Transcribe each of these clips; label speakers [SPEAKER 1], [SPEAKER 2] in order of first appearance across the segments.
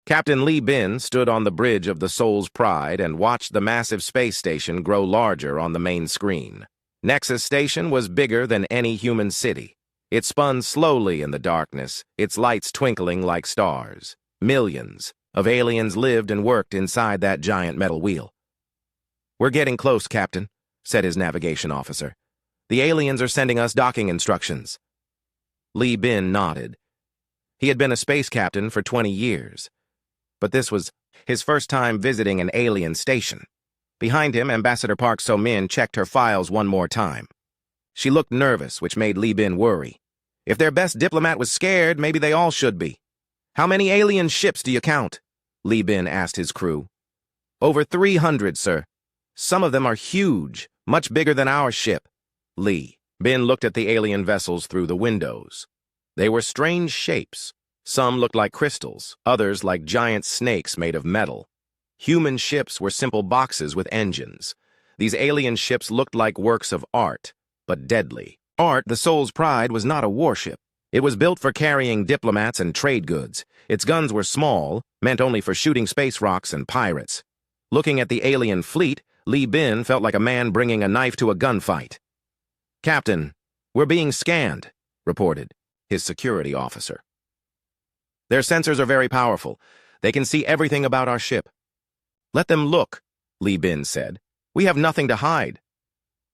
[SPEAKER 1] Captain Lee Bin stood on the bridge of the Soul's Pride and watched the massive space station grow larger on the main screen. Nexus Station was bigger than any human city. It spun slowly in the darkness, its lights twinkling like stars. Millions of aliens lived and worked inside that giant metal wheel. "We're getting close, Captain," said his navigation officer. "The aliens are sending us docking instructions." Lee Bin nodded. He had been a space captain for 20 years. But this was his first time visiting an alien station. Behind him, Ambassador Park So-min checked her files one more time. She looked nervous, which made Lee Bin worry. If their best diplomat was scared, maybe they all should be. "How many alien ships do you count?" Lee Bin asked his crew. "Over 300, sir. Some of them are huge, much bigger than our ship." Lee Bin looked at the alien vessels through the windows. They were strange shapes. Some looked like crystals, others like giant snakes made of metal. Human ships were simple boxes with engines. These alien ships looked like works of art, but deadly. The Soul's Pride, was not a warship. It was built for carrying diplomats and trade goods. Its guns were small, meant only for shooting space rocks and pirates. Looking at the alien fleet, Lee Bin felt like a man bringing a knife to a gunfight. "Captain, we're being scanned," reported his security officer. "Their sensors are very powerful. They can see everything about our ship." "Let them look," Lee Bin said. "We have nothing to hide."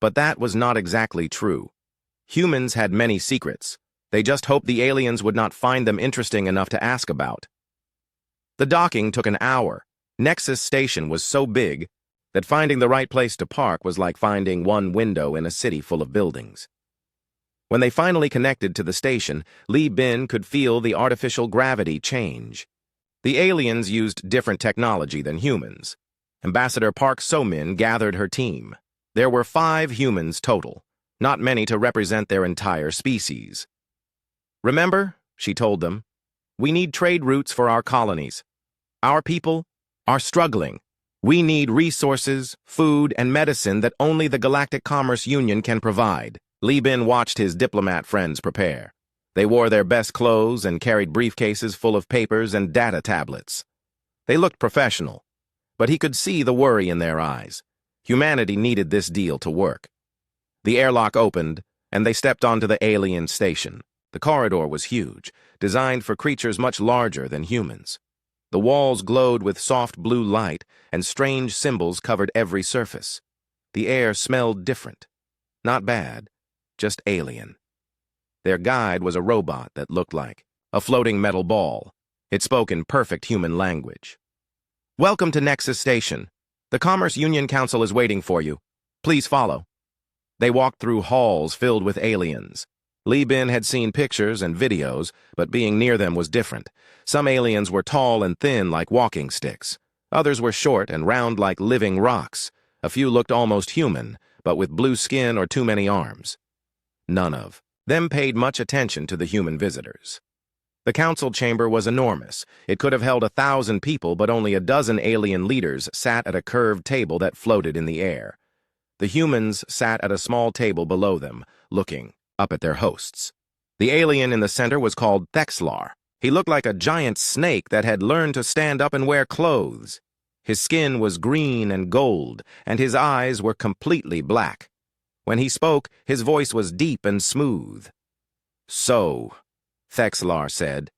[SPEAKER 1] But that was not exactly true. Humans had many secrets. They just hoped the aliens would not find them interesting enough to ask about. The docking took an hour. Nexus Station was so big that finding the right place to park was like finding one window in a city full of buildings. When they finally connected to the station, Lee Bin could feel the artificial gravity change. The aliens used different technology than humans. Ambassador Park So-min gathered her team. There were 5 humans total, not many to represent their entire species. "Remember," she told them, "we need trade routes for our colonies. Our people are struggling. We need resources, food, and medicine that only the Galactic Commerce Union can provide." Lee Bin watched his diplomat friends prepare. They wore their best clothes and carried briefcases full of papers and data tablets. They looked professional, but he could see the worry in their eyes. Humanity needed this deal to work. The airlock opened, and they stepped onto the alien station. The corridor was huge, designed for creatures much larger than humans. The walls glowed with soft blue light, and strange symbols covered every surface. The air smelled different. Not bad, just alien. Their guide was a robot that looked like a floating metal ball. It spoke in perfect human language. "Welcome to Nexus Station. The Commerce Union Council is waiting for you. Please follow." They walked through halls filled with aliens. Lee Bin had seen pictures and videos, but being near them was different. Some aliens were tall and thin like walking sticks. Others were short and round like living rocks. A few looked almost human, but with blue skin or too many arms. None of them paid much attention to the human visitors. The council chamber was enormous. It could have held 1,000 people, but only a dozen alien leaders sat at a curved table that floated in the air. The humans sat at a small table below them, looking up at their hosts. The alien in the center was called Thexlar. He looked like a giant snake that had learned to stand up and wear clothes. His skin was green and gold, and his eyes were completely black. When he spoke, his voice was deep and smooth. "So," Thexlar said,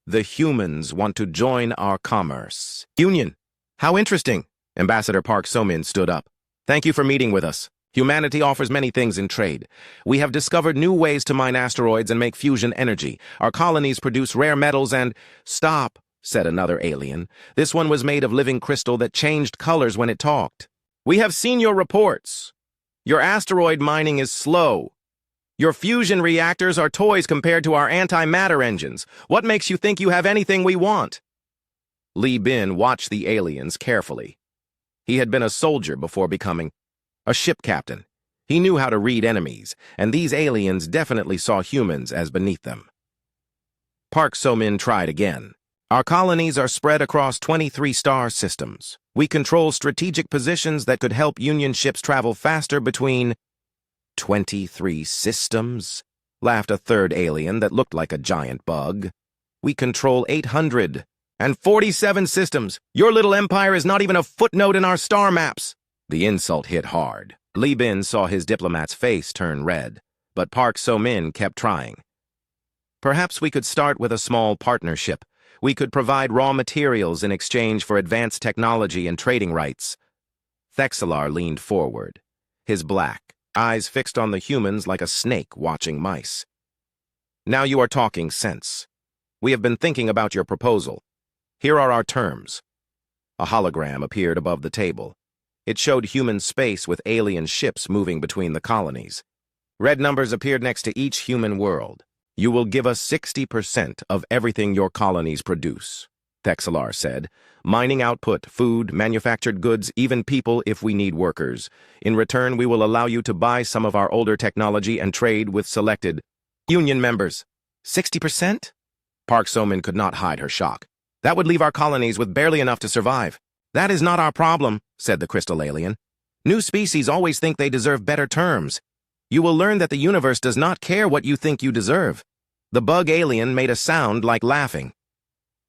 [SPEAKER 1] "the humans want to join our commerce union. How interesting." Ambassador Park So-min stood up. "Thank you for meeting with us. Humanity offers many things in trade. We have discovered new ways to mine asteroids and make fusion energy. Our colonies produce rare metals and—" "Stop," said another alien. "This one was made of living crystal that changed colors when it talked. We have seen your reports. Your asteroid mining is slow. Your fusion reactors are toys compared to our antimatter engines. What makes you think you have anything we want?" Lee Bin watched the aliens carefully. He had been a soldier before becoming a ship captain. He knew how to read enemies, and these aliens definitely saw humans as beneath them. Park So-min tried again. "Our colonies are spread across 23 star systems. We control strategic positions that could help Union ships travel faster between—" 23 systems? Laughed a third alien that looked like a giant bug. "We control 800. And 47 systems. Your little empire is not even a footnote in our star maps. The insult hit hard. Li Bin saw his diplomat's face turn red, but Park So-min kept trying. Perhaps we could start with a small partnership. We could provide raw materials in exchange for advanced technology and trading rights. Thexelar leaned forward, his black eyes fixed on the humans like a snake watching mice. Now you are talking sense. We have been thinking about your proposal. Here are our terms. A hologram appeared above the table. It showed human space with alien ships moving between the colonies. Red numbers appeared next to each human world. You will give us 60% of everything your colonies produce, Thexelar said. Mining output, food, manufactured goods, even people if we need workers. In return, we will allow you to buy some of our older technology and trade with selected union members. 60%? Park So-min could not hide her shock. That would leave our colonies with barely enough to survive. That is not our problem, said the crystal alien. New species always think they deserve better terms. You will learn that the universe does not care what you think you deserve. The bug alien made a sound like laughing.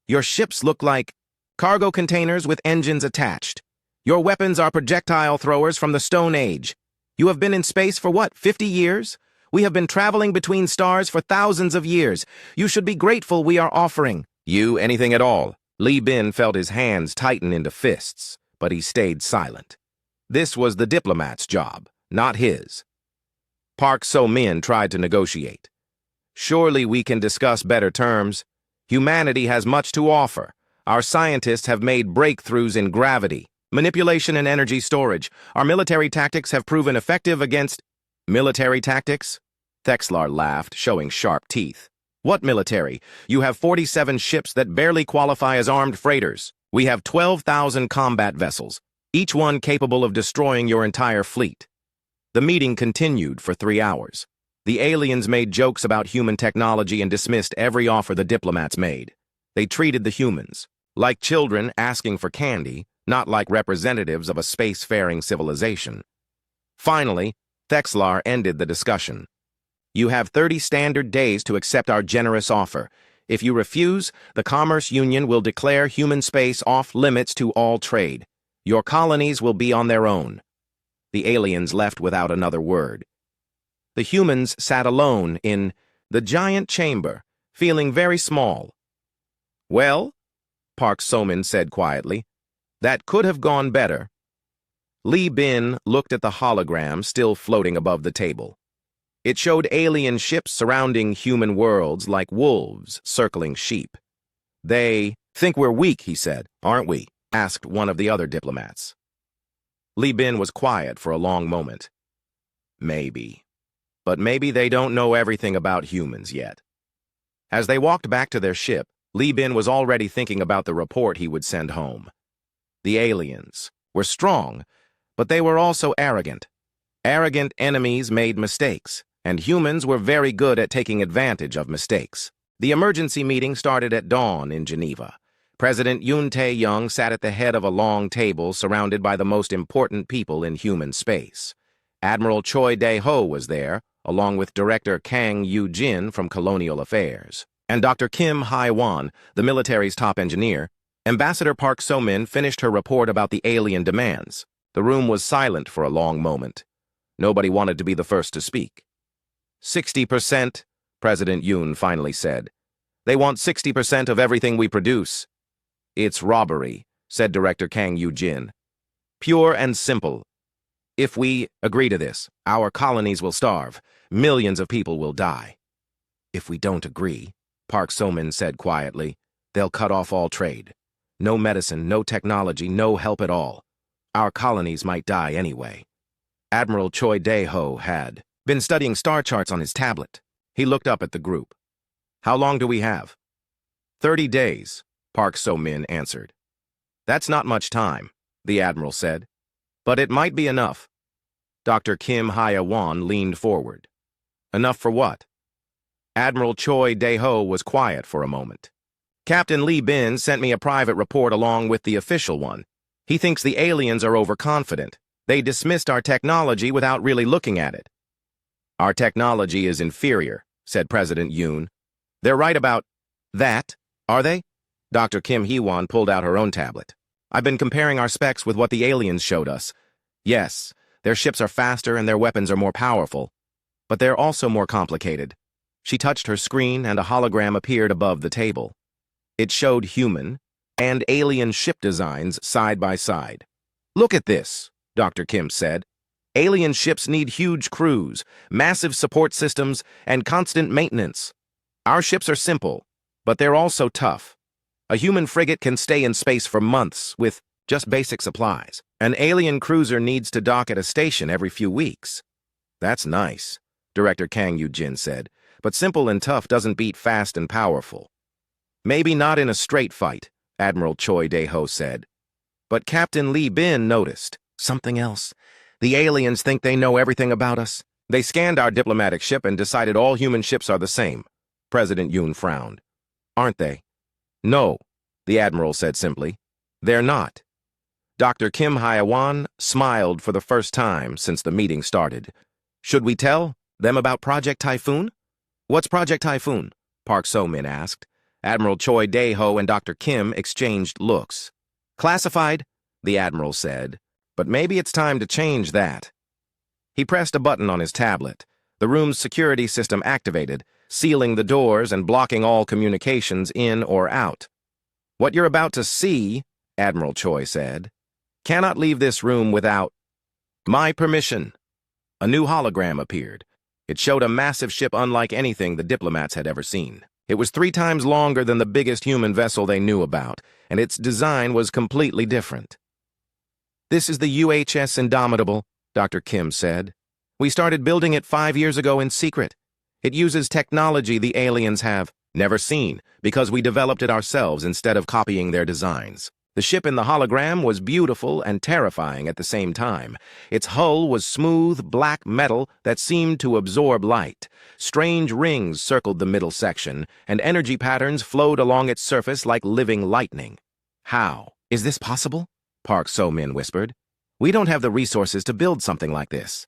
[SPEAKER 1] Your ships look like cargo containers with engines attached. Your weapons are projectile throwers from the Stone Age. You have been in space for what, 50 years? We have been traveling between stars for thousands of years. You should be grateful we are offering you anything at all. Li Bin felt his hands tighten into fists, but he stayed silent. This was the diplomat's job, not his. Park So-min tried to negotiate. Surely we can discuss better terms. Humanity has much to offer. Our scientists have made breakthroughs in gravity, manipulation and energy storage. Our military tactics have proven effective against military tactics? Thexelar laughed, showing sharp teeth. What military? You have 47 ships that barely qualify as armed freighters. We have 12,000 combat vessels, each one capable of destroying your entire fleet. The meeting continued for 3 hours. The aliens made jokes about human technology and dismissed every offer the diplomats made. They treated the humans like children asking for candy, not like representatives of a spacefaring civilization. Finally, Thexelar ended the discussion. You have 30 standard days to accept our generous offer. If you refuse, the Commerce Union will declare human space off limits to all trade. Your colonies will be on their own. The aliens left without another word. The humans sat alone in the giant chamber, feeling very small. Well, Park So-min said quietly, that could have gone better. Li Bin looked at the hologram still floating above the table. It showed alien ships surrounding human worlds like wolves circling sheep. They think we're weak, he said, aren't we? Asked one of the other diplomats. Li Bin was quiet for a long moment. Maybe. But maybe they don't know everything about humans yet. As they walked back to their ship, Li Bin was already thinking about the report he would send home. The aliens were strong, but they were also arrogant. Arrogant enemies made mistakes, and humans were very good at taking advantage of mistakes. The emergency meeting started at dawn in Geneva. President Yoon Tae-young sat at the head of a long table surrounded by the most important people in human space. Admiral Choi Dae-ho was there, along with Director Kang Yoo-jin from Colonial Affairs, and Dr. Kim Hae-won, the military's top engineer. Ambassador Park So-min finished her report about the alien demands. The room was silent for a long moment. Nobody wanted to be the first to speak. 60%, President Yoon finally said. They want 60% of everything we produce. It's robbery, said Director Kang Yoo-jin. Pure and simple. If we agree to this, our colonies will starve. Millions of people will die. If we don't agree, Park So-min said quietly, they'll cut off all trade. No medicine, no technology, no help at all. Our colonies might die anyway. Admiral Choi Dae-ho had been studying star charts on his tablet. He looked up at the group. How long do we have? 30 days, Park So-min answered. That's not much time, the admiral said. But it might be enough. Dr. Kim Hae-won leaned forward. Enough for what? Admiral Choi Dae-ho was quiet for a moment. Captain Li Bin sent me a private report along with the official one. He thinks the aliens are overconfident. They dismissed our technology without really looking at it. Our technology is inferior, said President Yoon. They're right about that, are they? Dr. Kim Hee-won pulled out her own tablet. I've been comparing our specs with what the aliens showed us. Yes, their ships are faster and their weapons are more powerful, but they're also more complicated. She touched her screen and a hologram appeared above the table. It showed human and alien ship designs side by side. Look at this, Dr. Kim said. Alien ships need huge crews, massive support systems, and constant maintenance. Our ships are simple, but they're also tough. A human frigate can stay in space for months with just basic supplies. An alien cruiser needs to dock at a station every few weeks. That's nice, Director Kang Yoo-jin said, but simple and tough doesn't beat fast and powerful. Maybe not in a straight fight, Admiral Choi Dae-ho said. But Captain Lee Bin noticed something else. The aliens think they know everything about us. They scanned our diplomatic ship and decided all human ships are the same. President Yoon frowned. Aren't they? No, the Admiral said simply. They're not. Dr. Kim Hye-won smiled for the first time since the meeting started. Should we tell them about Project Typhoon? What's Project Typhoon? Park So-min asked. Admiral Choi Dae-ho and Dr. Kim exchanged looks. Classified, the Admiral said, but maybe it's time to change that. He pressed a button on his tablet. The room's security system activated, sealing the doors and blocking all communications in or out. What you're about to see, Admiral Choi said, cannot leave this room without my permission. A new hologram appeared. It showed a massive ship unlike anything the diplomats had ever seen. It was 3 times longer than the biggest human vessel they knew about, and its design was completely different. This is the UHS Indomitable, Dr. Kim said. We started building it 5 years ago in secret. It uses technology the aliens have never seen because we developed it ourselves instead of copying their designs. The ship in the hologram was beautiful and terrifying at the same time. Its hull was smooth, black metal that seemed to absorb light. Strange rings circled the middle section, and energy patterns flowed along its surface like living lightning. How? Is this possible? Park So-min whispered. We don't have the resources to build something like this.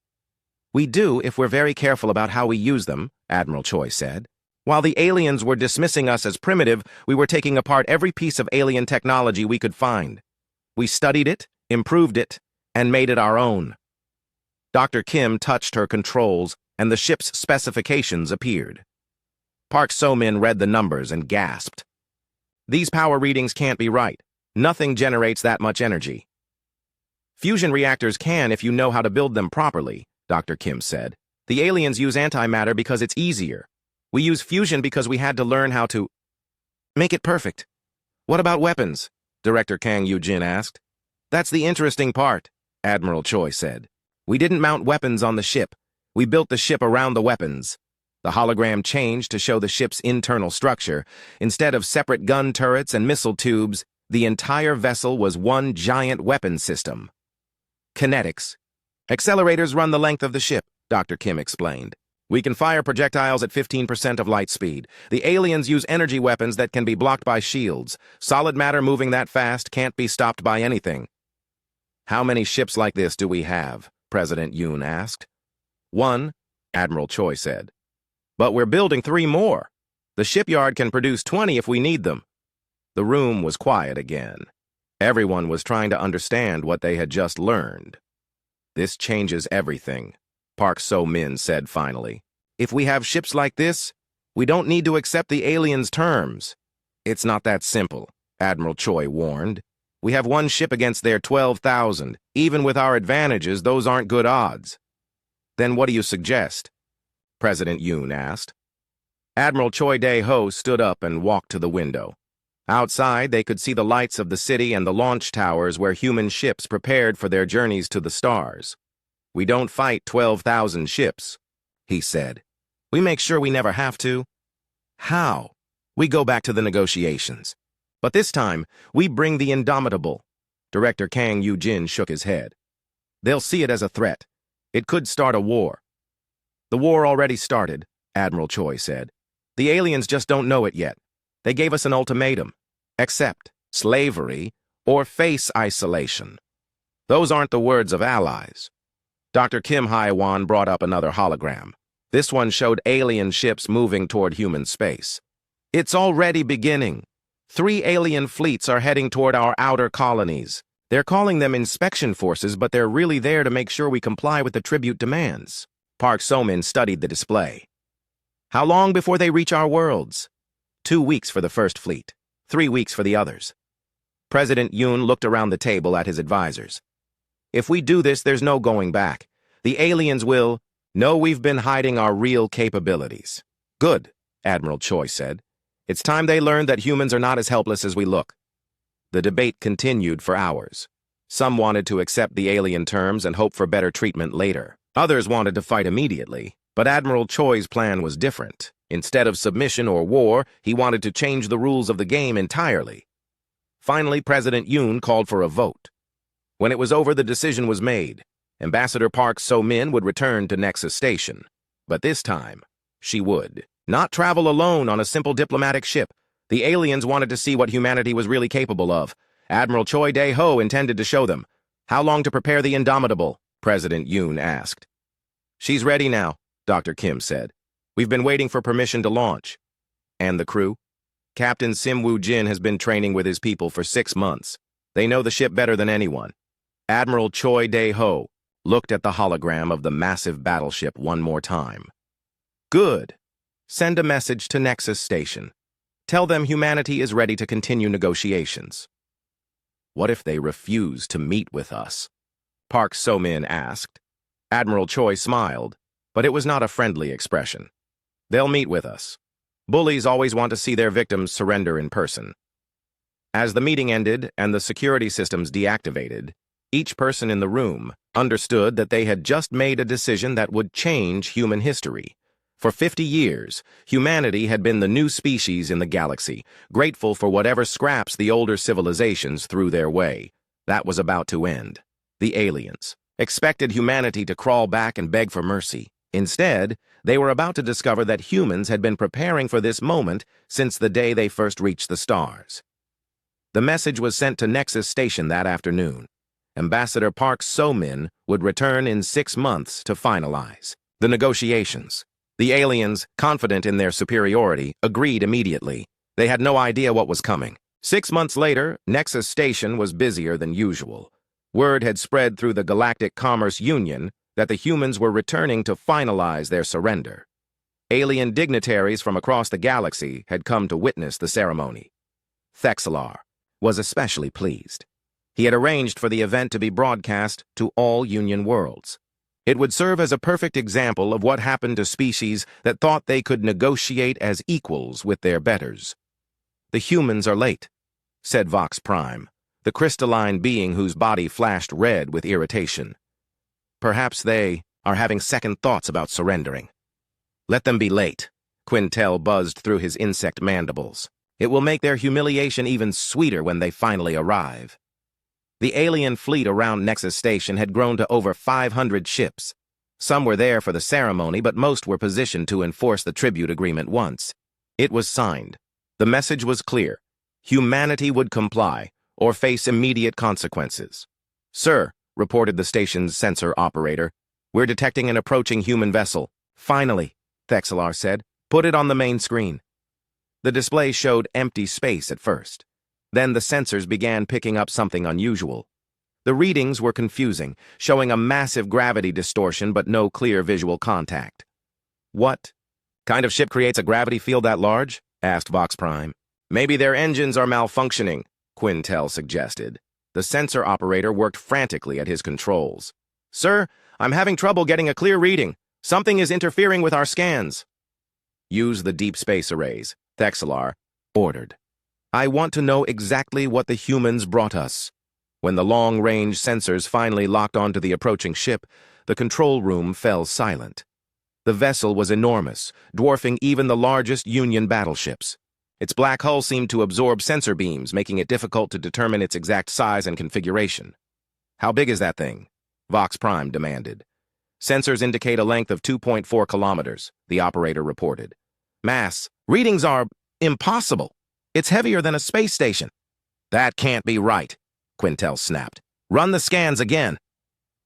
[SPEAKER 1] We do if we're very careful about how we use them, Admiral Choi said. While the aliens were dismissing us as primitive, we were taking apart every piece of alien technology we could find. We studied it, improved it, and made it our own. Dr. Kim touched her controls, and the ship's specifications appeared. Park So-min read the numbers and gasped. These power readings can't be right. Nothing generates that much energy. Fusion reactors can if you know how to build them properly, Dr. Kim said. The aliens use antimatter because it's easier. We use fusion because we had to learn how to make it perfect. What about weapons? Director Kang Yoo-jin asked. That's the interesting part, Admiral Choi said. We didn't mount weapons on the ship. We built the ship around the weapons. The hologram changed to show the ship's internal structure. Instead of separate gun turrets and missile tubes, the entire vessel was one giant weapon system. Kinetics. Accelerators run the length of the ship, Dr. Kim explained. We can fire projectiles at 15% of light speed. The aliens use energy weapons that can be blocked by shields. Solid matter moving that fast can't be stopped by anything. How many ships like this do we have? President Yoon asked. 1, Admiral Choi said. But we're building 3 more. The shipyard can produce 20 if we need them. The room was quiet again. Everyone was trying to understand what they had just learned. This changes everything, Park So-min said finally. If we have ships like this, we don't need to accept the aliens' terms. It's not that simple, Admiral Choi warned. We have 1 ship against their 12,000. Even with our advantages, those aren't good odds. Then what do you suggest? President Yoon asked. Admiral Choi Dae-ho stood up and walked to the window. Outside, they could see the lights of the city and the launch towers where human ships prepared for their journeys to the stars. We don't fight 12,000 ships, he said. We make sure we never have to. How? We go back to the negotiations. But this time, we bring the Indomitable. Director Kang Yoo-jin shook his head. They'll see it as a threat. It could start a war. The war already started, Admiral Choi said. The aliens just don't know it yet. They gave us an ultimatum. Accept slavery or face isolation. Those aren't the words of allies. Dr. Kim Hye-won brought up another hologram. This one showed alien ships moving toward human space. It's already beginning. 3 alien fleets are heading toward our outer colonies. They're calling them inspection forces, but they're really there to make sure we comply with the tribute demands. Park So-min studied the display. How long before they reach our worlds? 2 weeks for the first fleet, 3 weeks for the others. President Yoon looked around the table at his advisors. If we do this, there's no going back. The aliens will know we've been hiding our real capabilities. Good, Admiral Choi said. It's time they learned that humans are not as helpless as we look. The debate continued for hours. Some wanted to accept the alien terms and hope for better treatment later. Others wanted to fight immediately, but Admiral Choi's plan was different. Instead of submission or war, he wanted to change the rules of the game entirely. Finally, President Yoon called for a vote. When it was over, the decision was made. Ambassador Park So-min would return to Nexus Station. But this time, she would not travel alone on a simple diplomatic ship. The aliens wanted to see what humanity was really capable of. Admiral Choi Dae-ho intended to show them. How long to prepare the Indomitable? President Yoon asked. She's ready now, Dr. Kim said. We've been waiting for permission to launch. And the crew? Captain Sim Woo-jin has been training with his people for 6 months. They know the ship better than anyone. Admiral Choi Dae-ho looked at the hologram of the massive battleship one more time. Good. Send a message to Nexus Station. Tell them humanity is ready to continue negotiations. What if they refuse to meet with us? Park So-min asked. Admiral Choi smiled, but it was not a friendly expression. They'll meet with us. Bullies always want to see their victims surrender in person. As the meeting ended and the security systems deactivated, each person in the room understood that they had just made a decision that would change human history. For 50 years, humanity had been the new species in the galaxy, grateful for whatever scraps the older civilizations threw their way. That was about to end. The aliens expected humanity to crawl back and beg for mercy. Instead, they were about to discover that humans had been preparing for this moment since the day they first reached the stars. The message was sent to Nexus Station that afternoon. Ambassador Park So-min would return in 6 months to finalize the negotiations. The aliens, confident in their superiority, agreed immediately. They had no idea what was coming. 6 months later, Nexus Station was busier than usual. Word had spread through the Galactic Commerce Union that the humans were returning to finalize their surrender. Alien dignitaries from across the galaxy had come to witness the ceremony. Thexelar was especially pleased. He had arranged for the event to be broadcast to all Union worlds. It would serve as a perfect example of what happened to species that thought they could negotiate as equals with their betters. The humans are late, said Vox Prime, the crystalline being whose body flashed red with irritation. Perhaps they are having second thoughts about surrendering. Let them be late, Quintel buzzed through his insect mandibles. It will make their humiliation even sweeter when they finally arrive. The alien fleet around Nexus Station had grown to over 500 ships. Some were there for the ceremony, but most were positioned to enforce the tribute agreement once. It was signed. The message was clear. Humanity would comply, or face immediate consequences. Sir, reported the station's sensor operator, we're detecting an approaching human vessel. Finally, Thexelar said, put it on the main screen. The display showed empty space at first. Then the sensors began picking up something unusual. The readings were confusing, showing a massive gravity distortion but no clear visual contact. What kind of ship creates a gravity field that large? Asked Vox Prime. Maybe their engines are malfunctioning, Quintel suggested. The sensor operator worked frantically at his controls. Sir, I'm having trouble getting a clear reading. Something is interfering with our scans. Use the deep space arrays, Thexelar ordered. I want to know exactly what the humans brought us. When the long-range sensors finally locked onto the approaching ship, the control room fell silent. The vessel was enormous, dwarfing even the largest Union battleships. Its black hull seemed to absorb sensor beams, making it difficult to determine its exact size and configuration. How big is that thing? Vox Prime demanded. Sensors indicate a length of 2.4 kilometers, the operator reported. Mass, readings are impossible. It's heavier than a space station. That can't be right, Quintel snapped. Run the scans again.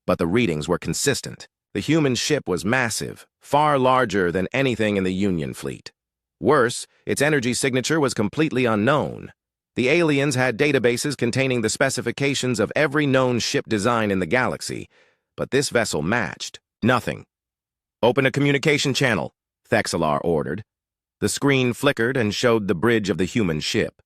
[SPEAKER 1] But the readings were consistent. The human ship was massive, far larger than anything in the Union fleet. Worse, its energy signature was completely unknown. The aliens had databases containing the specifications of every known ship design in the galaxy, but this vessel matched nothing. "Open a communication channel," Thexelar ordered. The screen flickered and showed the bridge of the human ship.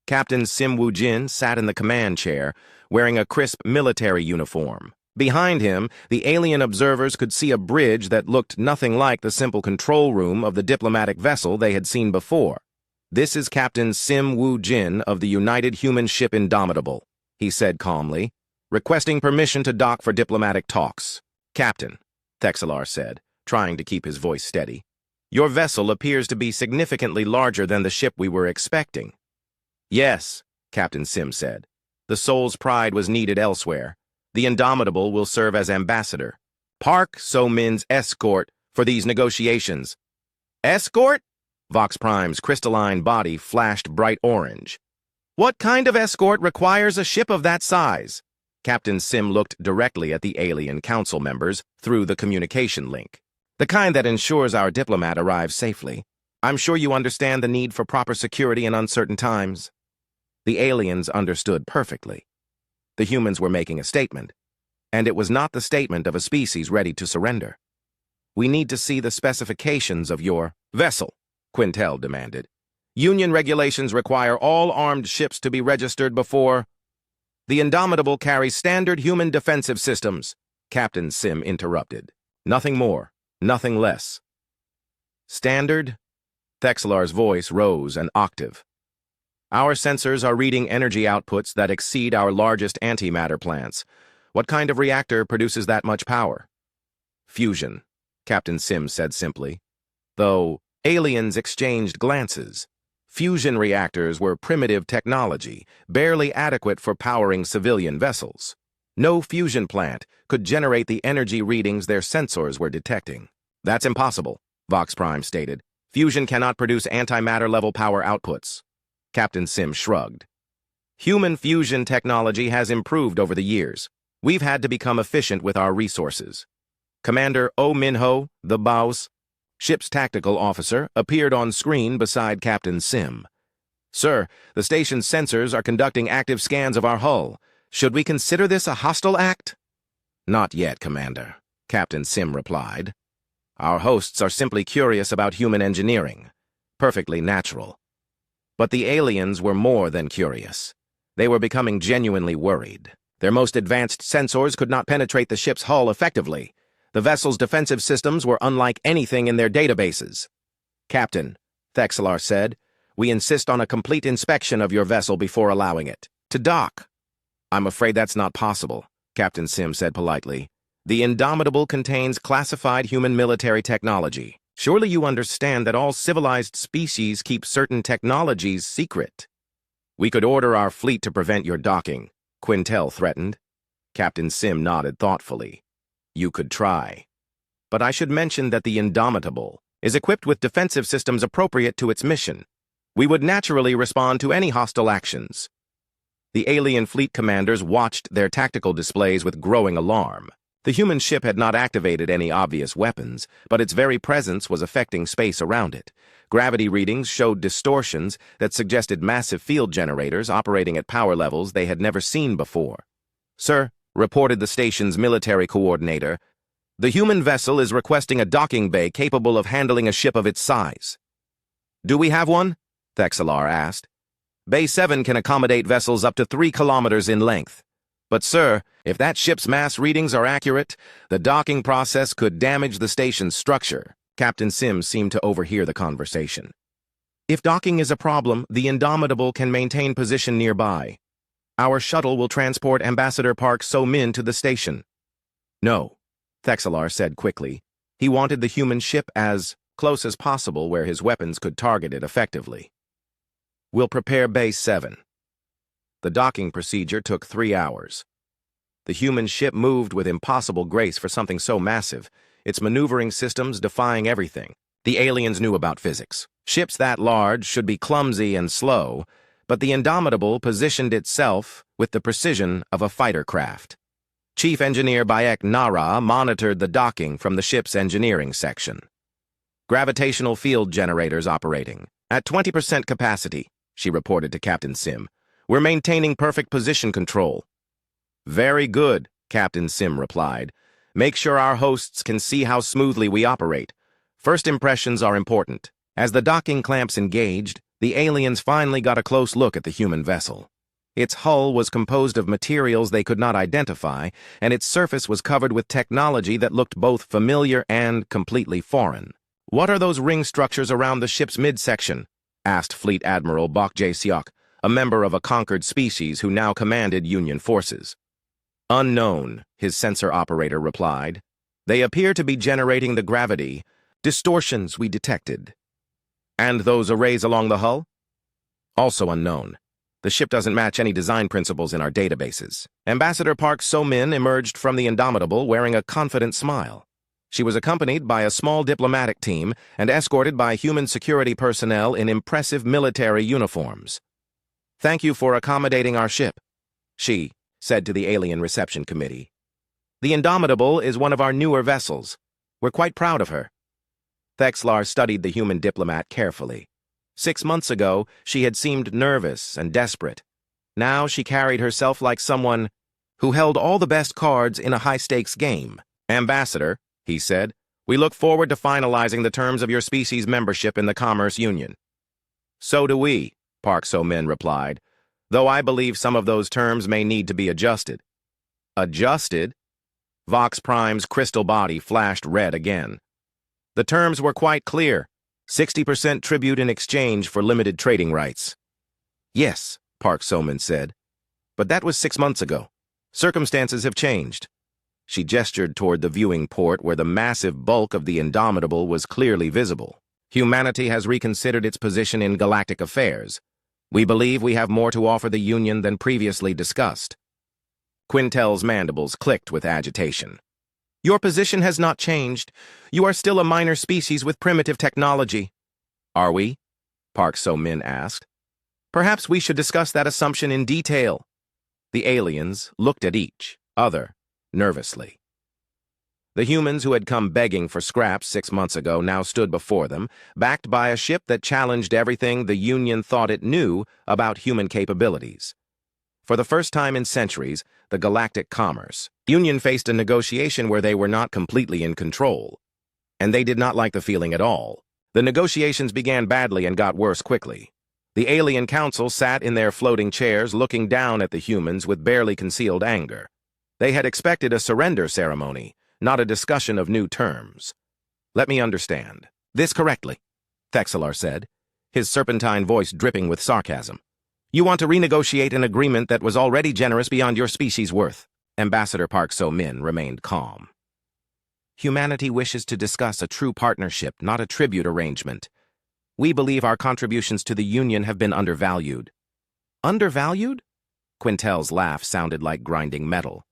[SPEAKER 1] Captain Sim Woo-jin sat in the command chair, wearing a crisp military uniform. Behind him, the alien observers could see a bridge that looked nothing like the simple control room of the diplomatic vessel they had seen before. "This is Captain Sim Woo-jin of the United Human Ship Indomitable," he said calmly, "requesting permission to dock for diplomatic talks." "Captain," Thexelar said, trying to keep his voice steady, "your vessel appears to be significantly larger than the ship we were expecting." "Yes," Captain Sim said. "The Soul's Pride was needed elsewhere. The Indomitable will serve as ambassador. Park So-min's escort for these negotiations." "Escort?" Vox Prime's crystalline body flashed bright orange. "What kind of escort requires a ship of that size?" Captain Sim looked directly at the alien council members through the communication link. "The kind that ensures our diplomat arrives safely. I'm sure you understand the need for proper security in uncertain times." The aliens understood perfectly. The humans were making a statement, and it was not the statement of a species ready to surrender. "We need to see the specifications of your vessel," Quintel demanded. "Union regulations require all armed ships to be registered before—" "The Indomitable carries standard human defensive systems," Captain Sim interrupted. "Nothing more, nothing less." "Standard?" Thexelar's voice rose an octave. "Our sensors are reading energy outputs that exceed our largest antimatter plants. What kind of reactor produces that much power?" "Fusion," Captain Sim said simply. Though aliens exchanged glances. Fusion reactors were primitive technology, barely adequate for powering civilian vessels. No fusion plant could generate the energy readings their sensors were detecting. "That's impossible," Vox Prime stated. "Fusion cannot produce antimatter-level power outputs." Captain Sim shrugged. "Human fusion technology has improved over the years. We've had to become efficient with our resources." Commander Oh Min-ho, the BAOS, ship's tactical officer, appeared on screen beside Captain Sim. "Sir, the station's sensors are conducting active scans of our hull. Should we consider this a hostile act?" "Not yet, Commander," Captain Sim replied. "Our hosts are simply curious about human engineering. Perfectly natural." But the aliens were more than curious. They were becoming genuinely worried. Their most advanced sensors could not penetrate the ship's hull effectively. The vessel's defensive systems were unlike anything in their databases. "Captain," Thexelar said, "we insist on a complete inspection of your vessel before allowing it to dock." "I'm afraid that's not possible," Captain Sim said politely. "The Indomitable contains classified human military technology. Surely you understand that all civilized species keep certain technologies secret." "We could order our fleet to prevent your docking," Quintel threatened. Captain Sim nodded thoughtfully. "You could try. But I should mention that the Indomitable is equipped with defensive systems appropriate to its mission. We would naturally respond to any hostile actions." The alien fleet commanders watched their tactical displays with growing alarm. The human ship had not activated any obvious weapons, but its very presence was affecting space around it. Gravity readings showed distortions that suggested massive field generators operating at power levels they had never seen before. "Sir," reported the station's military coordinator, "the human vessel is requesting a docking bay capable of handling a ship of its size." "Do we have one?" Thexelar asked. "Bay 7 can accommodate vessels up to 3 kilometers in length. But, sir, if that ship's mass readings are accurate, the docking process could damage the station's structure." Captain Sim seemed to overhear the conversation. "If docking is a problem, the Indomitable can maintain position nearby. Our shuttle will transport Ambassador Park So-min to the station." "No," Thexelar said quickly. He wanted the human ship as close as possible where his weapons could target it effectively. "We'll prepare Bay 7. The docking procedure took 3 hours. The human ship moved with impossible grace for something so massive, its maneuvering systems defying everything. The aliens knew about physics. Ships that large should be clumsy and slow, but the Indomitable positioned itself with the precision of a fighter craft. Chief Engineer Bayek Nara monitored the docking from the ship's engineering section. "Gravitational field generators operating at 20% capacity," she reported to Captain Sim. "We're maintaining perfect position control." "Very good," Captain Sim replied. "Make sure our hosts can see how smoothly we operate. First impressions are important." As the docking clamps engaged, the aliens finally got a close look at the human vessel. Its hull was composed of materials they could not identify, and its surface was covered with technology that looked both familiar and completely foreign. "What are those ring structures around the ship's midsection?" asked Fleet Admiral Bok Jae-seok, a member of a conquered species who now commanded Union forces. "Unknown," his sensor operator replied. "They appear to be generating the gravity distortions we detected." "And those arrays along the hull?" "Also unknown. The ship doesn't match any design principles in our databases." Ambassador Park So-min emerged from the Indomitable wearing a confident smile. She was accompanied by a small diplomatic team and escorted by human security personnel in impressive military uniforms. "Thank you for accommodating our ship," she said to the Alien Reception Committee. "The Indomitable is one of our newer vessels. We're quite proud of her." Thexlar studied the human diplomat carefully. 6 months ago, she had seemed nervous and desperate. Now she carried herself like someone who held all the best cards in a high-stakes game. "Ambassador," he said, "we look forward to finalizing the terms of your species' membership in the Commerce Union." "So do we," Park So-min replied, "though I believe some of those terms may need to be adjusted." "Adjusted?" Vox Prime's crystal body flashed red again. "The terms were quite clear. 60% tribute in exchange for limited trading rights." "Yes," Park So-min said, "but that was 6 months ago. Circumstances have changed." She gestured toward the viewing port where the massive bulk of the Indomitable was clearly visible. "Humanity has reconsidered its position in galactic affairs. We believe we have more to offer the Union than previously discussed." Quintel's mandibles clicked with agitation. "Your position has not changed. You are still a minor species with primitive technology." "Are we?" Park So-min asked. "Perhaps we should discuss that assumption in detail." The aliens looked at each other nervously. The humans who had come begging for scraps 6 months ago now stood before them, backed by a ship that challenged everything the Union thought it knew about human capabilities. For the first time in centuries, the galactic commerce, Union faced a negotiation where they were not completely in control. And they did not like the feeling at all. The negotiations began badly and got worse quickly. The Alien Council sat in their floating chairs looking down at the humans with barely concealed anger. They had expected a surrender ceremony, not a discussion of new terms. "Let me understand this correctly," Thexlar said, his serpentine voice dripping with sarcasm. "You want to renegotiate an agreement that was already generous beyond your species' worth." Ambassador Park So-min remained calm. "Humanity wishes to discuss a true partnership, not a tribute arrangement. We believe our contributions to the Union have been undervalued." "Undervalued?" Quintel's laugh sounded like grinding metal.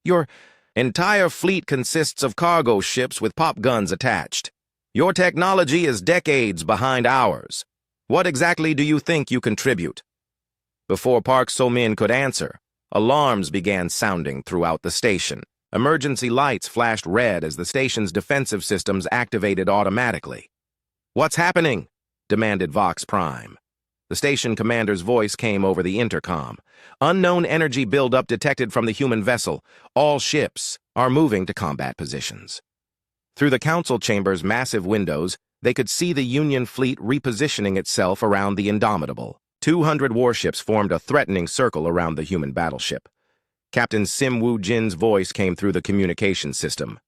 [SPEAKER 1] "Your entire fleet consists of cargo ships with pop guns attached. Your technology is decades behind ours. What exactly do you think you contribute?" Before Park So-min could answer, alarms began sounding throughout the station. Emergency lights flashed red as the station's defensive systems activated automatically. "What's happening?" demanded Vox Prime. The station commander's voice came over the intercom. "Unknown energy buildup detected from the human vessel. All ships are moving to combat positions." Through the council chamber's massive windows, they could see the Union fleet repositioning itself around the Indomitable. 200 warships formed a threatening circle around the human battleship. Captain Sim Woo-jin's voice came through the communication system.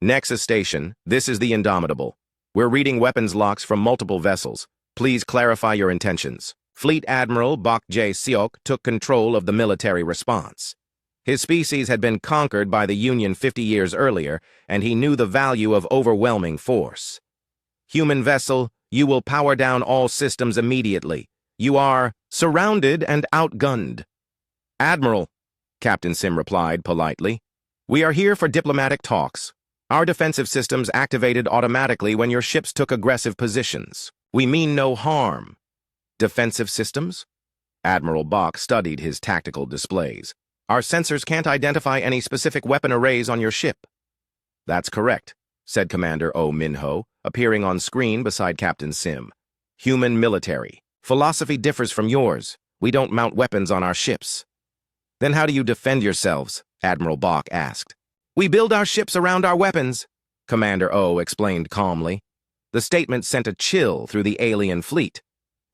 [SPEAKER 1] "Nexus Station, this is the Indomitable. We're reading weapons locks from multiple vessels. Please clarify your intentions." Fleet Admiral Bok Jae-seok took control of the military response. His species had been conquered by the Union 50 years earlier, and he knew the value of overwhelming force. "Human vessel, you will power down all systems immediately. You are surrounded and outgunned." "Admiral," Captain Sim replied politely, "we are here for diplomatic talks. Our defensive systems activated automatically when your ships took aggressive positions. We mean no harm." "Defensive systems?" Admiral Bok studied his tactical displays. "Our sensors can't identify any specific weapon arrays on your ship." "That's correct," said Commander Oh Min-ho, appearing on screen beside Captain Sim. "Human military. Philosophy differs from yours. We don't mount weapons on our ships. Then how do you defend yourselves? Admiral Bach asked. We build our ships around our weapons, Commander O explained calmly. The statement sent a chill through the alien fleet.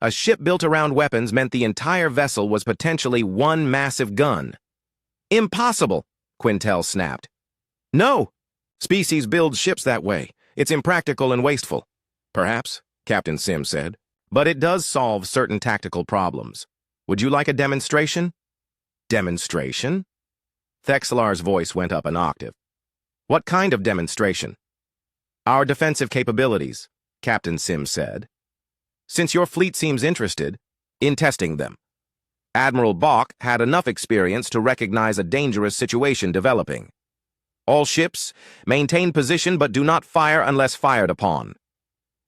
[SPEAKER 1] A ship built around weapons meant the entire vessel was potentially one massive gun. Impossible, Quintel snapped. No! Species build ships that way. It's impractical and wasteful. Perhaps, Captain Sim said. But it does solve certain tactical problems. Would you like a demonstration? Demonstration? Thexlar's voice went up an octave. What kind of demonstration? Our defensive capabilities, Captain Sim said. Since your fleet seems interested in testing them. Admiral Bach had enough experience to recognize a dangerous situation developing. All ships, maintain position but do not fire unless fired upon.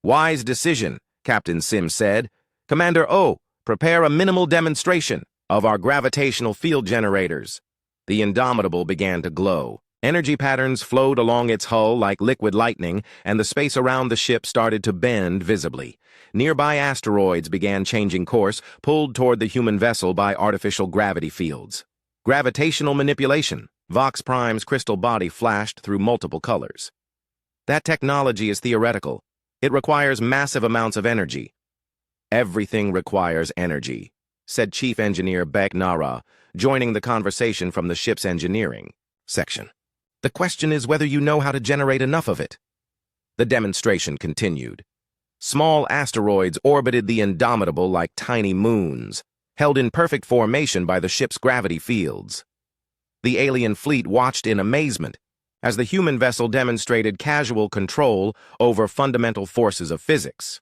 [SPEAKER 1] Wise decision, Captain Sim said. Commander O, prepare a minimal demonstration of our gravitational field generators. The Indomitable began to glow. Energy patterns flowed along its hull like liquid lightning, and the space around the ship started to bend visibly. Nearby asteroids began changing course, pulled toward the human vessel by artificial gravity fields. Gravitational manipulation. Vox Prime's crystal body flashed through multiple colors. That technology is theoretical. It requires massive amounts of energy. Everything requires energy, said Chief Engineer Beck Nara, joining the conversation from the ship's engineering section. The question is whether you know how to generate enough of it. The demonstration continued. Small asteroids orbited the Indomitable like tiny moons, held in perfect formation by the ship's gravity fields. The alien fleet watched in amazement as the human vessel demonstrated casual control over fundamental forces of physics.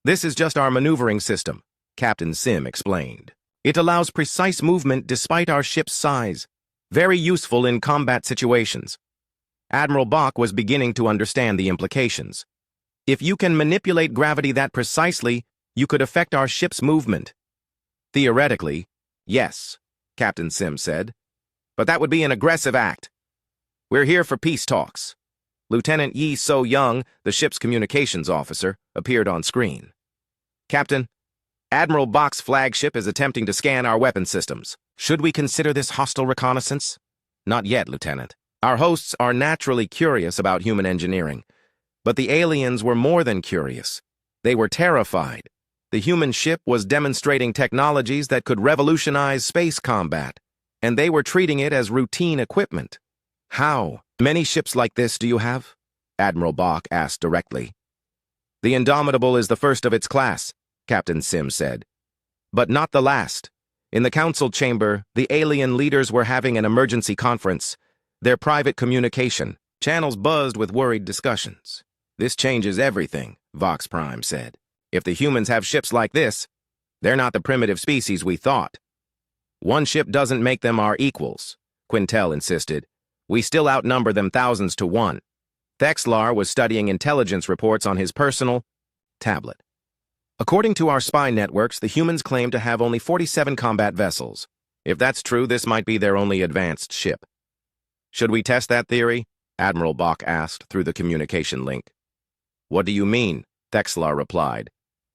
[SPEAKER 1] This is just our maneuvering system, Captain Sim explained. It allows precise movement despite our ship's size, very useful in combat situations. Admiral Bach was beginning to understand the implications. If you can manipulate gravity that precisely, you could affect our ship's movement. Theoretically, yes, Captain Sim said. But that would be an aggressive act. We're here for peace talks. Lieutenant Yi So-young, the ship's communications officer, appeared on screen. Captain, Admiral Bach's flagship is attempting to scan our weapon systems. Should we consider this hostile reconnaissance? Not yet, Lieutenant. Our hosts are naturally curious about human engineering. But the aliens were more than curious. They were terrified. The human ship was demonstrating technologies that could revolutionize space combat, and they were treating it as routine equipment. How many ships like this do you have? Admiral Bach asked directly. The Indomitable is the first of its class, Captain Sim said. But not the last. In the council chamber, the alien leaders were having an emergency conference. Their private communication channels buzzed with worried discussions. This changes everything, Vox Prime said. If the humans have ships like this, they're not the primitive species we thought. One ship doesn't make them our equals, Quintel insisted. We still outnumber them thousands to one. Thexlar was studying intelligence reports on his personal tablet. According to our spy networks, the humans claim to have only 47 combat vessels. If that's true, this might be their only advanced ship. Should we test that theory? Admiral Bach asked through the communication link. What do you mean? Thexlar replied.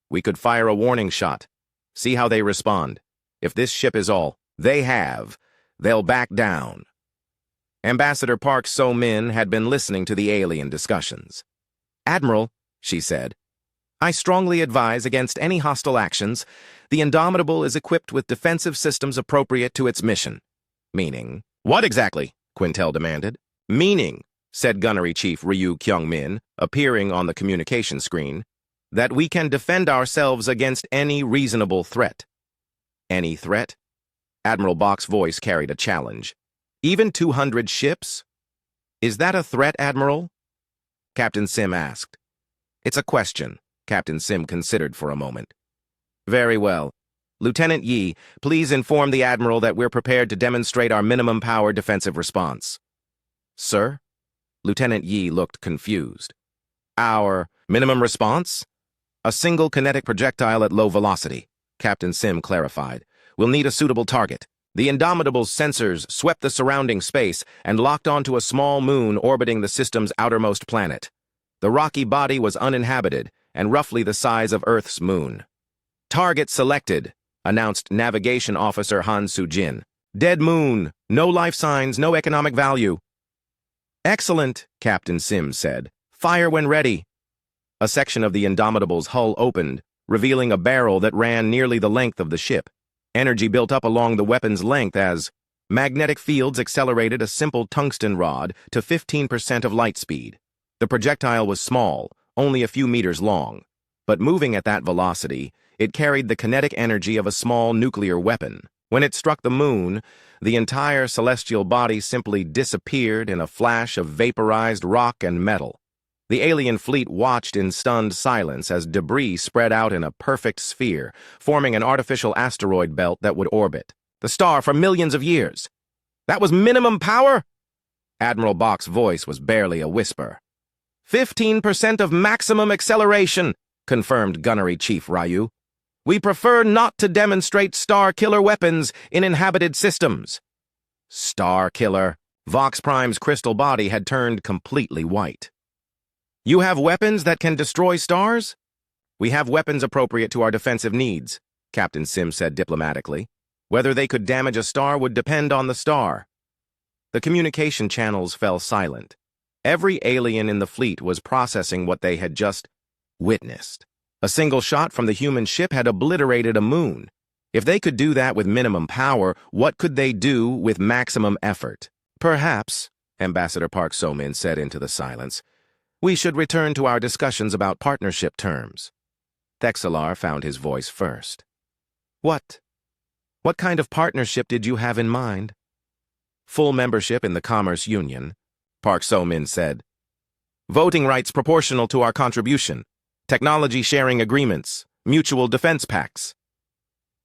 [SPEAKER 1] We could fire a warning shot. See how they respond. If this ship is all they have, they'll back down. Ambassador Park So-min had been listening to the alien discussions. Admiral, she said, I strongly advise against any hostile actions. The Indomitable is equipped with defensive systems appropriate to its mission. Meaning? What exactly? Quintel demanded. Meaning, said Gunnery Chief Ryu Kyung-min, appearing on the communication screen, that we can defend ourselves against any reasonable threat. Any threat? Admiral Bach's voice carried a challenge. Even 200 ships? Is that a threat, Admiral? Captain Sim asked. It's a question, Captain Sim considered for a moment. Very well. Lieutenant Yi, please inform the Admiral that we're prepared to demonstrate our minimum power defensive response. Sir? Lieutenant Yi looked confused. Our minimum response? A single kinetic projectile at low velocity, Captain Sim clarified. We'll need a suitable target. The Indomitable's sensors swept the surrounding space and locked onto a small moon orbiting the system's outermost planet. The rocky body was uninhabited and roughly the size of Earth's moon. Target selected, announced Navigation Officer Han Soo-jin. Dead moon, no life signs, no economic value. Excellent, Captain Sim said. Fire when ready. A section of the Indomitable's hull opened, revealing a barrel that ran nearly the length of the ship. Energy built up along the weapon's length as magnetic fields accelerated a simple tungsten rod to 15% of light speed. The projectile was small, only a few meters long, but moving at that velocity, it carried the kinetic energy of a small nuclear weapon. When it struck the moon, the entire celestial body simply disappeared in a flash of vaporized rock and metal. The alien fleet watched in stunned silence as debris spread out in a perfect sphere, forming an artificial asteroid belt that would orbit the star for millions of years. That was minimum power? Admiral Bach's voice was barely a whisper. 15% of maximum acceleration, confirmed Gunnery Chief Ryu. We prefer not to demonstrate star-killer weapons in inhabited systems. Star-killer. Vox Prime's crystal body had turned completely white. You have weapons that can destroy stars? We have weapons appropriate to our defensive needs, Captain Sim said diplomatically. Whether they could damage a star would depend on the star. The communication channels fell silent. Every alien in the fleet was processing what they had just witnessed. A single shot from the human ship had obliterated a moon. If they could do that with minimum power, what could they do with maximum effort? Perhaps, Ambassador Park So-min said into the silence, we should return to our discussions about partnership terms. Thexelar found his voice first. What kind of partnership did you have in mind? Full membership in the Commerce Union, Park So-min said. Voting rights proportional to our contribution, technology sharing agreements, mutual defense pacts.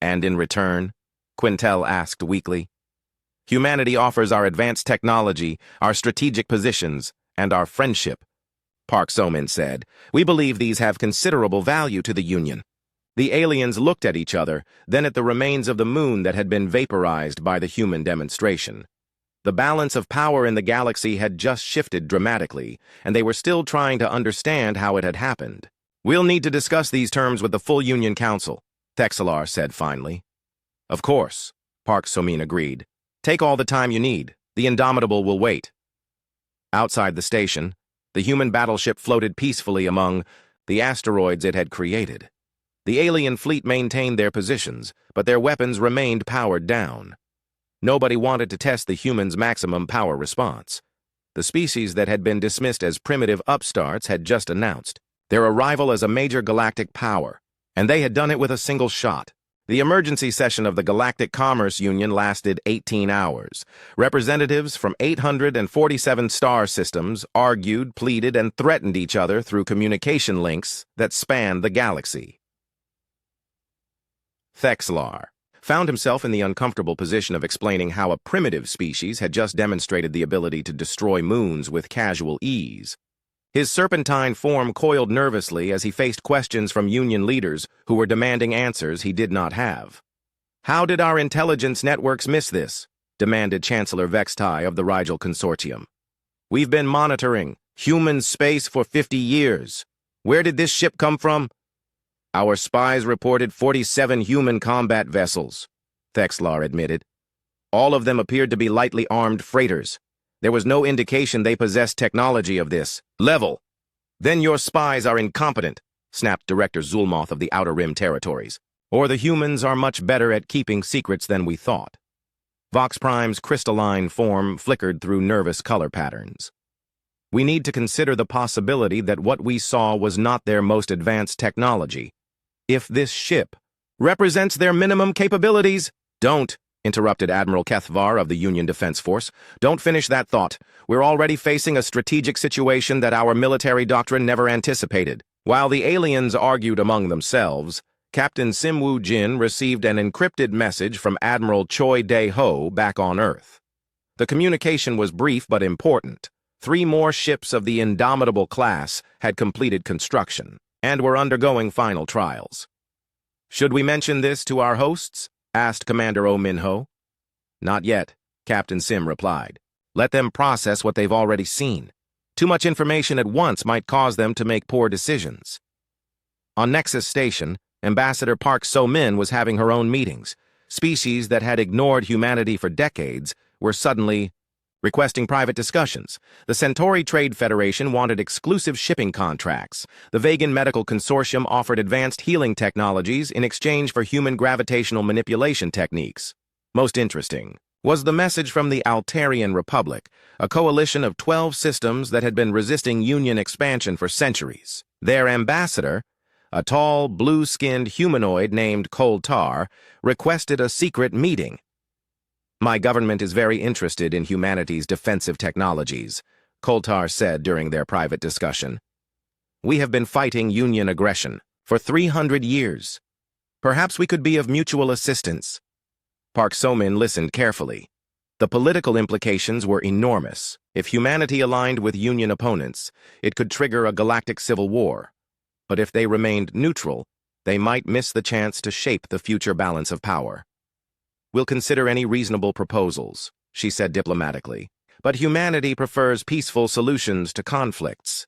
[SPEAKER 1] And in return, Quintel asked weakly. Humanity offers our advanced technology, our strategic positions, and our friendship, Park So-min said. We believe these have considerable value to the Union. The aliens looked at each other, then at the remains of the moon that had been vaporized by the human demonstration. The balance of power in the galaxy had just shifted dramatically, and they were still trying to understand how it had happened. We'll need to discuss these terms with the full Union Council, Thexelar said finally. Of course, Park So-min agreed. Take all the time you need. The Indomitable will wait. Outside the station, the human battleship floated peacefully among the asteroids it had created. The alien fleet maintained their positions, but their weapons remained powered down. Nobody wanted to test the humans' maximum power response. The species that had been dismissed as primitive upstarts had just announced their arrival as a major galactic power, and they had done it with a single shot. The emergency session of the Galactic Commerce Union lasted 18 hours. Representatives from 847 star systems argued, pleaded, and threatened each other through communication links that spanned the galaxy. Thexelar found himself in the uncomfortable position of explaining how a primitive species had just demonstrated the ability to destroy moons with casual ease. His serpentine form coiled nervously as he faced questions from Union leaders who were demanding answers he did not have. How did our intelligence networks miss this? Demanded Chancellor Vextai of the Rigel Consortium. We've been monitoring human space for 50 years. Where did this ship come from? Our spies reported 47 human combat vessels, Thexelar admitted. All of them appeared to be lightly armed freighters. There was no indication they possessed technology of this level. Then your spies are incompetent, snapped Director Zulmoth of the Outer Rim Territories. Or the humans are much better at keeping secrets than we thought. Vox Prime's crystalline form flickered through nervous color patterns. We need to consider the possibility that what we saw was not their most advanced technology. If this ship represents their minimum capabilities, don't, interrupted Admiral Kethvar of the Union Defense Force. Don't finish that thought. We're already facing a strategic situation that our military doctrine never anticipated. While the aliens argued among themselves, Captain Sim Woo-jin received an encrypted message from Admiral Choi Dae-ho back on Earth. The communication was brief but important. 3 more ships of the Indomitable class had completed construction and were undergoing final trials. Should we mention this to our hosts? Asked Commander Oh Min-ho. Not yet, Captain Sim replied. Let them process what they've already seen. Too much information at once might cause them to make poor decisions. On Nexus Station, Ambassador Park So-min was having her own meetings. Species that had ignored humanity for decades were suddenly requesting private discussions. The Centauri Trade Federation wanted exclusive shipping contracts. The Vegan Medical Consortium offered advanced healing technologies in exchange for human gravitational manipulation techniques. Most interesting was the message from the Altarian Republic, a coalition of 12 systems that had been resisting Union expansion for centuries. Their ambassador, a tall, blue-skinned humanoid named Koltar, requested a secret meeting. "My government is very interested in humanity's defensive technologies," Koltar said during their private discussion. "We have been fighting Union aggression for 300 years. Perhaps we could be of mutual assistance." Park So-min listened carefully. The political implications were enormous. If humanity aligned with Union opponents, it could trigger a galactic civil war. But if they remained neutral, they might miss the chance to shape the future balance of power. "We'll consider any reasonable proposals," she said diplomatically. "But humanity prefers peaceful solutions to conflicts."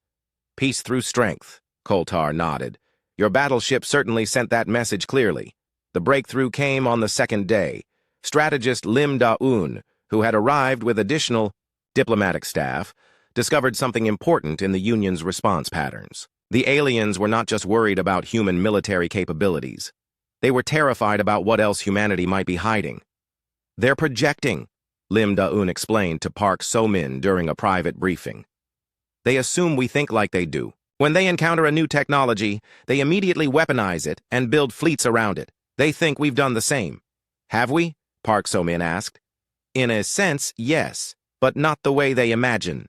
[SPEAKER 1] "Peace through strength," Koltar nodded. "Your battleship certainly sent that message clearly." The breakthrough came on the second day. Strategist Lim Da-un, who had arrived with additional diplomatic staff, discovered something important in the Union's response patterns. The aliens were not just worried about human military capabilities. They were terrified about what else humanity might be hiding. "They're projecting," Lim Da-un explained to Park So-min during a private briefing. "They assume we think like they do. When they encounter a new technology, they immediately weaponize it and build fleets around it. They think we've done the same." "Have we?" Park So-min asked. "In a sense, yes, but not the way they imagine."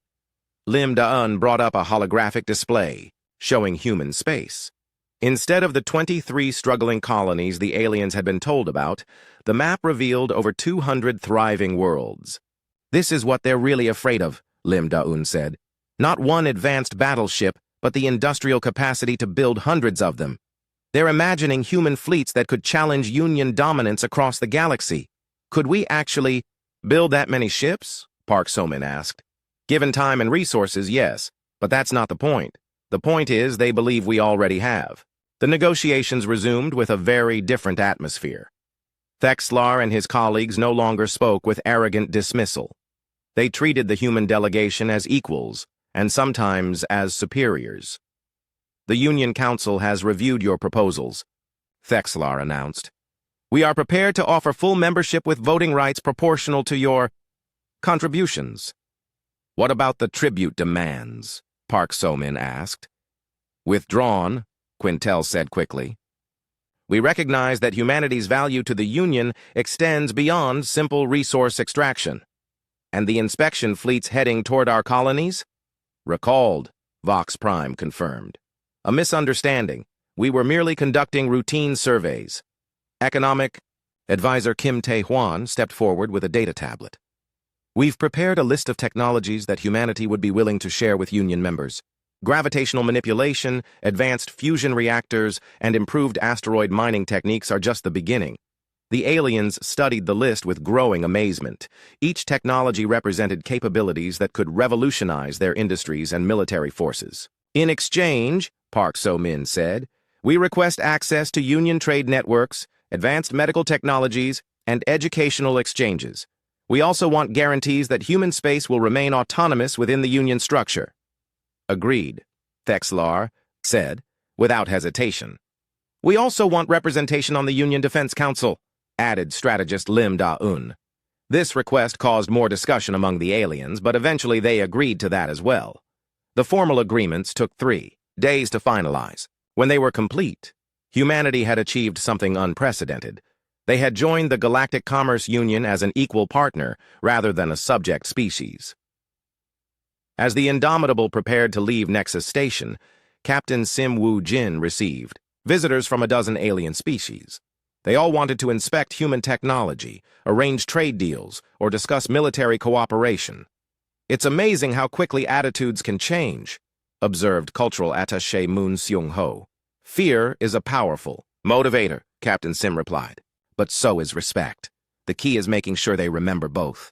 [SPEAKER 1] Lim Da-un brought up a holographic display showing human space. Instead of the 23 struggling colonies the aliens had been told about, the map revealed over 200 thriving worlds. "This is what they're really afraid of," Lim Da-un said. "Not one advanced battleship, but the industrial capacity to build hundreds of them. They're imagining human fleets that could challenge Union dominance across the galaxy. Could we actually build that many ships?" Park So-min asked. "Given time and resources, yes, but that's not the point. The point is they believe we already have." The negotiations resumed with a very different atmosphere. Thexlar and his colleagues no longer spoke with arrogant dismissal. They treated the human delegation as equals, and sometimes as superiors. "The Union Council has reviewed your proposals," Thexlar announced. "We are prepared to offer full membership with voting rights proportional to your contributions." "What about the tribute demands?" Park So-min asked. "Withdrawn," Quintel said quickly. "We recognize that humanity's value to the Union extends beyond simple resource extraction." "And the inspection fleets heading toward our colonies?" "Recalled," Vox Prime confirmed. "A misunderstanding. We were merely conducting routine surveys." Economic Advisor Kim Tae-hwan stepped forward with a data tablet. "We've prepared a list of technologies that humanity would be willing to share with Union members. Gravitational manipulation, advanced fusion reactors, and improved asteroid mining techniques are just the beginning." The aliens studied the list with growing amazement. Each technology represented capabilities that could revolutionize their industries and military forces. "In exchange," Park So-min said, "we request access to Union trade networks, advanced medical technologies, and educational exchanges. We also want guarantees that human space will remain autonomous within the Union structure." "Agreed," Thexlar said, without hesitation. "We also want representation on the Union Defense Council," added strategist Lim Da-un. This request caused more discussion among the aliens, but eventually they agreed to that as well. The formal agreements took 3 days to finalize. When they were complete, humanity had achieved something unprecedented. They had joined the Galactic Commerce Union as an equal partner rather than a subject species. As the Indomitable prepared to leave Nexus Station, Captain Sim Woo-jin received visitors from a dozen alien species. They all wanted to inspect human technology, arrange trade deals, or discuss military cooperation. "It's amazing how quickly attitudes can change," observed Cultural Attaché Moon Seung-ho. "Fear is a powerful motivator," Captain Sim replied. "But so is respect. The key is making sure they remember both."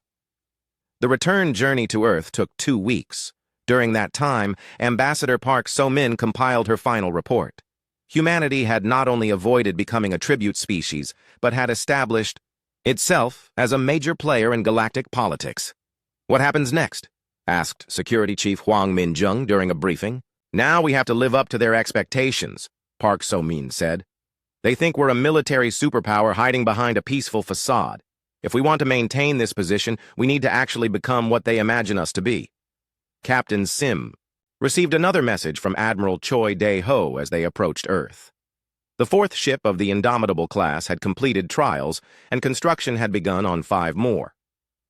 [SPEAKER 1] The return journey to Earth took 2 weeks. During that time, Ambassador Park So-min compiled her final report. Humanity had not only avoided becoming a tribute species, but had established itself as a major player in galactic politics. "What happens next?" asked Security Chief Huang Minjung during a briefing. "Now we have to live up to their expectations," Park So-min said. "They think we're a military superpower hiding behind a peaceful facade. If we want to maintain this position, we need to actually become what they imagine us to be." Captain Sim received another message from Admiral Choi Dae-ho as they approached Earth. The fourth ship of the Indomitable class had completed trials, and construction had begun on 5 more.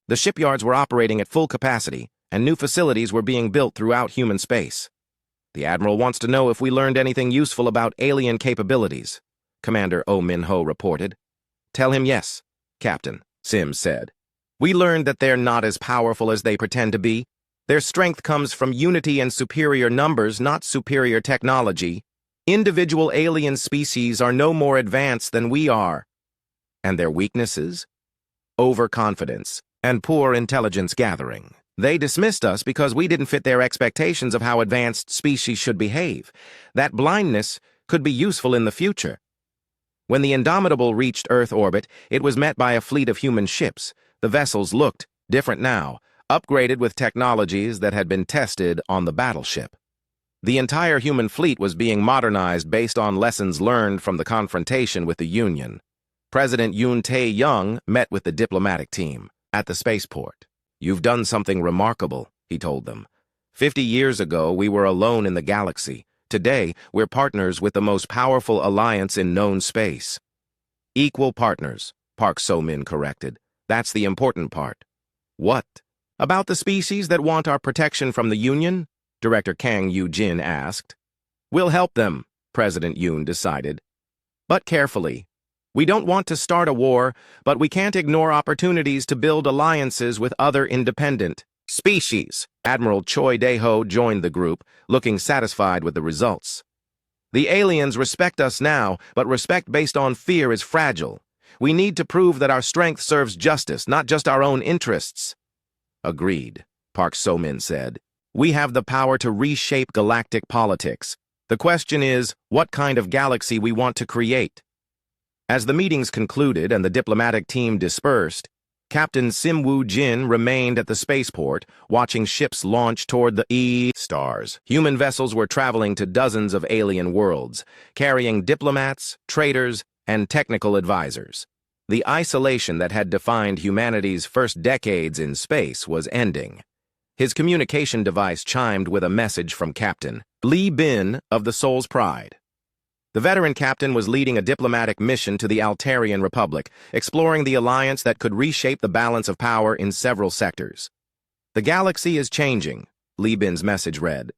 [SPEAKER 1] The shipyards were operating at full capacity, and new facilities were being built throughout human space. "The Admiral wants to know if we learned anything useful about alien capabilities," Commander Oh Min-ho reported. "Tell him yes, Captain," Sim said. "We learned that they're not as powerful as they pretend to be. Their strength comes from unity and superior numbers, not superior technology. Individual alien species are no more advanced than we are." "And their weaknesses?" "Overconfidence and poor intelligence gathering. They dismissed us because we didn't fit their expectations of how advanced species should behave. That blindness could be useful in the future." When the Indomitable reached Earth orbit, it was met by a fleet of human ships. The vessels looked different now, upgraded with technologies that had been tested on the battleship. The entire human fleet was being modernized based on lessons learned from the confrontation with the Union. President Yoon Tae-young met with the diplomatic team at the spaceport. "You've done something remarkable," he told them. 50 years ago, we were alone in the galaxy. Today, we're partners with the most powerful alliance in known space." "Equal partners," Park So-min corrected. "That's the important part." "What? About the species that want our protection from the Union?" Director Kang Yoo-jin asked. "We'll help them," President Yoon decided. "But carefully. We don't want to start a war, but we can't ignore opportunities to build alliances with other independent species." Admiral Choi Dae-ho joined the group, looking satisfied with the results. "The aliens respect us now, but respect based on fear is fragile. We need to prove that our strength serves justice, not just our own interests." "Agreed," Park So-min said. "We have the power to reshape galactic politics. The question is, what kind of galaxy we want to create." As the meetings concluded and the diplomatic team dispersed, Captain Sim Woo-jin remained at the spaceport, watching ships launch toward the stars. Human vessels were traveling to dozens of alien worlds, carrying diplomats, traders, and technical advisors. The isolation that had defined humanity's first decades in space was ending. His communication device chimed with a message from Captain Lee Bin of the Soul's Pride. The veteran captain was leading a diplomatic mission to the Altarian Republic, exploring the alliance that could reshape the balance of power in several sectors. "The galaxy is changing," Lee Bin's message read.